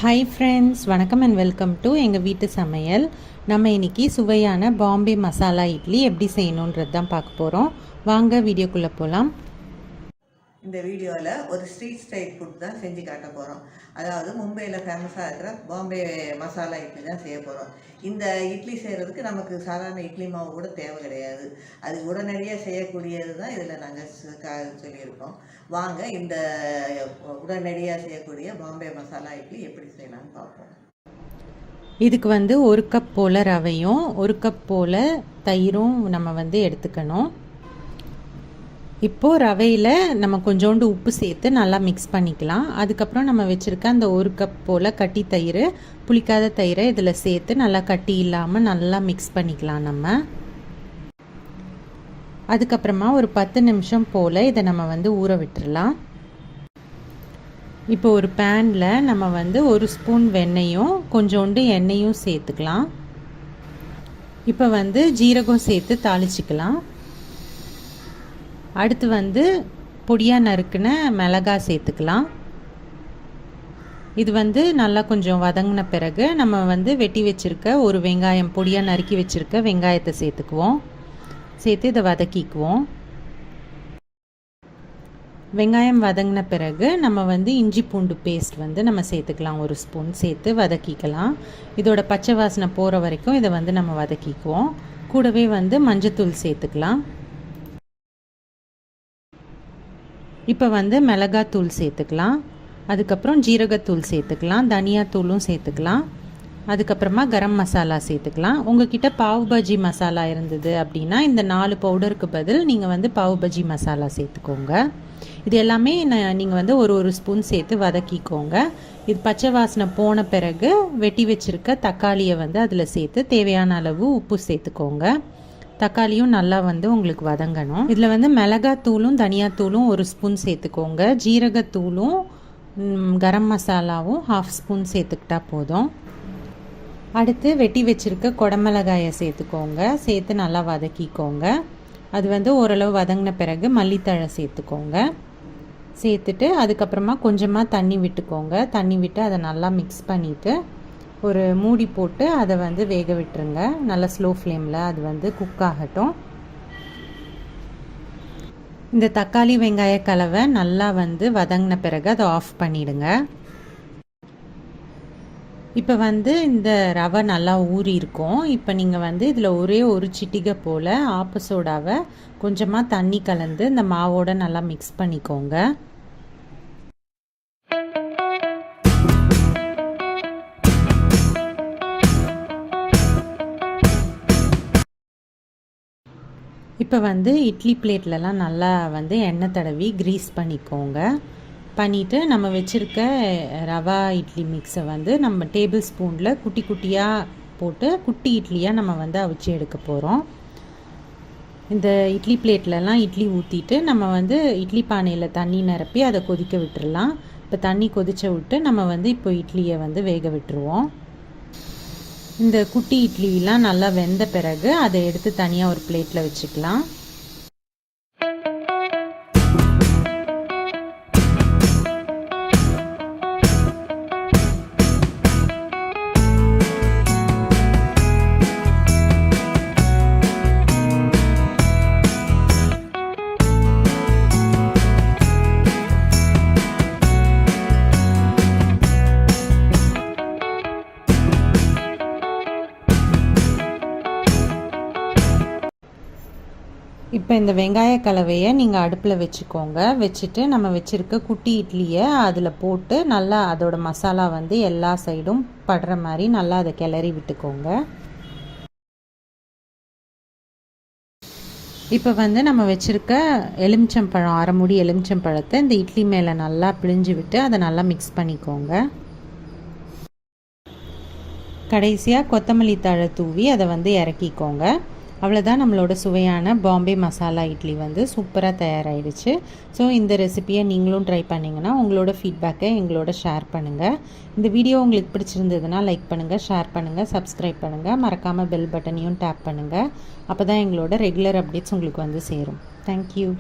Hi friends, வணக்கம் and welcome to எங்கள் வீட்டு சமையல். நம்ம இன்றைக்கி சுவையான பாம்பே மசாலா இட்லி எப்படி செய்யணுன்றது தான் பார்க்க போகிறோம். வாங்க வீடியோக்குள்ளே போகலாம். இந்த வீடியோவில் ஒரு ஸ்ட்ரீட் ஸ்டைல் ஃபுட் தான் செஞ்சு காட்ட போகிறோம். அதாவது மும்பையில் ஃபேமஸாக இருக்கிற பாம்பே மசாலா இட்லி தான் செய்ய போகிறோம். இந்த இட்லி செய்கிறதுக்கு நமக்கு சாதாரண இட்லி மாவு கூட தேவை கிடையாது. அது உடனடியாக செய்யக்கூடியது தான் இதில் நாங்கள் சொல்லியிருக்கோம். வாங்க இந்த உடனடியாக செய்யக்கூடிய பாம்பே மசாலா இட்லி எப்படி செய்யலாம்னு பார்ப்போம். இதுக்கு ஒரு கப் போல் ரவையும் ஒரு கப் போல் தயிரும் நம்ம எடுத்துக்கணும். இப்போது ரவையில் நம்ம கொஞ்சோண்டு உப்பு சேர்த்து நல்லா மிக்ஸ் பண்ணிக்கலாம். அதுக்கப்புறம் நம்ம வச்சுருக்க அந்த ஒரு கப் போல் கட்டி தயிர், புளிக்காத தயிரை இதில் சேர்த்து நல்லா கட்டி இல்லாமல் நல்லா மிக்ஸ் பண்ணிக்கலாம். நம்ம அதுக்கப்புறமா ஒரு 10 நிமிஷம் போல் இதை நம்ம ஊற விட்டுடலாம். இப்போ ஒரு பேனில் நம்ம ஒரு ஸ்பூன் வெண்ணெயும் கொஞ்சோண்டு எண்ணெயும் சேர்த்துக்கலாம். இப்போ ஜீரகம் சேர்த்து தாளிச்சிக்கலாம். அடுத்து பொடியாக நறுக்குன மிளகாய் சேர்த்துக்கலாம். இது நல்லா கொஞ்சம் வதங்கின பிறகு நம்ம வெட்டி வச்சுருக்க ஒரு வெங்காயம், பொடியாக நறுக்கி வச்சுருக்க வெங்காயத்தை சேர்த்துக்குவோம். சேர்த்து இதை வதக்கிக்குவோம். வெங்காயம் வதங்கின பிறகு நம்ம இஞ்சி பூண்டு பேஸ்ட் நம்ம சேர்த்துக்கலாம். ஒரு ஸ்பூன் சேர்த்து வதக்கிக்கலாம். இதோட பச்சை வாசனை போகிற வரைக்கும் இதை நம்ம வதக்கிக்குவோம். கூடவே மஞ்சத்தூள் சேர்த்துக்கலாம். இப்போ மிளகாத்தூள் சேர்த்துக்கலாம். அதுக்கப்புறம் ஜீரகத்தூள் சேர்த்துக்கலாம். தனியாத்தூளும் சேர்த்துக்கலாம். அதுக்கப்புறமா கரம் மசாலா சேர்த்துக்கலாம். உங்ககிட்ட பாவ் பஜ்ஜி மசாலா இருந்தது அப்படின்னா இந்த 4 பவுடருக்கு பதில் நீங்கள் பாவ் பஜ்ஜி மசாலா சேர்த்துக்கோங்க. இது எல்லாமே நீங்கள் ஒரு ஸ்பூன் சேர்த்து வதக்கிக்கோங்க. இது பச்சை வாசனை போன பிறகு வெட்டி வச்சுருக்க தக்காளியை அதில் சேர்த்து தேவையான அளவு உப்பு சேர்த்துக்கோங்க. தக்காளியும் நல்லா உங்களுக்கு வதங்கணும். இதில் மிளகாத்தூளும் தனியாத்தூளும் ஒரு ஸ்பூன் சேர்த்துக்கோங்க. ஜீரகத்தூளும் கரம் மசாலாவும் 1/2 ஸ்பூன் சேர்த்துக்கிட்டா போதும். அடுத்து வெட்டி வச்சுருக்க குடமிளகாயை சேர்த்துக்கோங்க. சேர்த்து நல்லா வதக்கிக்கோங்க. அது ஓரளவு வதங்கின பிறகு மல்லித்தழை சேர்த்துக்கோங்க. சேர்த்துட்டு அதுக்கப்புறமா கொஞ்சமாக தண்ணி விட்டுக்கோங்க. தண்ணி விட்டு அதை நல்லா மிக்ஸ் பண்ணிவிட்டு ஒரு மூடி போட்டு அதை வேக விட்டுருங்க. நல்லா ஸ்லோ ஃப்ளேமில் அது குக் ஆகட்டும். இந்த தக்காளி வெங்காய கலவை நல்லா வதங்கின பிறகு அதை ஆஃப் பண்ணிடுங்க. இப்போ இந்த ரவை நல்லா ஊறி இருக்கும். இப்போ நீங்கள் இதில் ஒரே ஒரு சிட்டிகை போல் ஆப்ப சோடாவை கொஞ்சமாக தண்ணி கலந்து இந்த மாவோட நல்லா மிக்ஸ் பண்ணிக்கோங்க. இப்போ இட்லி பிளேட்லலாம் நல்லா எண்ணெய் தடவி க்ரீஸ் பண்ணிக்கோங்க. பண்ணிவிட்டு நம்ம வச்சுருக்க ரவா இட்லி மிக்ஸை நம்ம டேபிள் ஸ்பூனில் குட்டி குட்டியாக போட்டு குட்டி இட்லியாக நம்ம அவிச்சு எடுக்க போகிறோம். இந்த இட்லி பிளேட்லலாம் இட்லி ஊற்றிட்டு நம்ம இட்லி பானையில் தண்ணி நிரப்பி அதை கொதிக்க விட்டுடலாம். இப்போ தண்ணி கொதிச்ச விட்டு நம்ம இப்போ இட்லியை வேக விட்டுருவோம். இந்த குட்டி இட்லிலாம் நல்லா வெந்த பிறகு அதை எடுத்து தனியாக ஒரு பிளேட்டில் வச்சுக்கலாம். இப்போ இந்த வெங்காய கலவையை நீங்கள் அடுப்பில் வச்சுக்கோங்க. வச்சுட்டு நம்ம வச்சுருக்க குட்டி இட்லியை அதில் போட்டு நல்லா அதோட மசாலா எல்லா சைடும் படுற மாதிரி நல்லா அதை கிளறி விட்டுக்கோங்க. இப்போ நம்ம வச்சுருக்க எலுமிச்சம்பழம், 1/2 மூடி எலுமிச்சம்பழத்தை இந்த இட்லி மேலே நல்லா பிழிஞ்சு விட்டு அதை நல்லா மிக்ஸ் பண்ணிக்கோங்க. கடைசியாக கொத்தமல்லி தழை தூவி அதை இறக்கிக்கோங்க. அவ்வளோதான், நம்மளோட சுவையான பாம்பே மசாலா இட்லி சூப்பராக தயாராகிடுச்சு. ஸோ இந்த ரெசிப்பியை நீங்களும் ட்ரை பண்ணிங்கன்னா உங்களோட ஃபீட்பேக்கை எங்களோட ஷேர் பண்ணுங்கள். இந்த வீடியோ உங்களுக்கு பிடிச்சிருந்ததுன்னா லைக் பண்ணுங்கள், ஷேர் பண்ணுங்கள், சப்ஸ்கிரைப் பண்ணுங்கள். மறக்காமல் பெல் பட்டனையும் டேப் பண்ணுங்கள். அப்போ தான் எங்களோட ரெகுலர் அப்டேட்ஸ் உங்களுக்கு சேரும். தேங்க்யூ.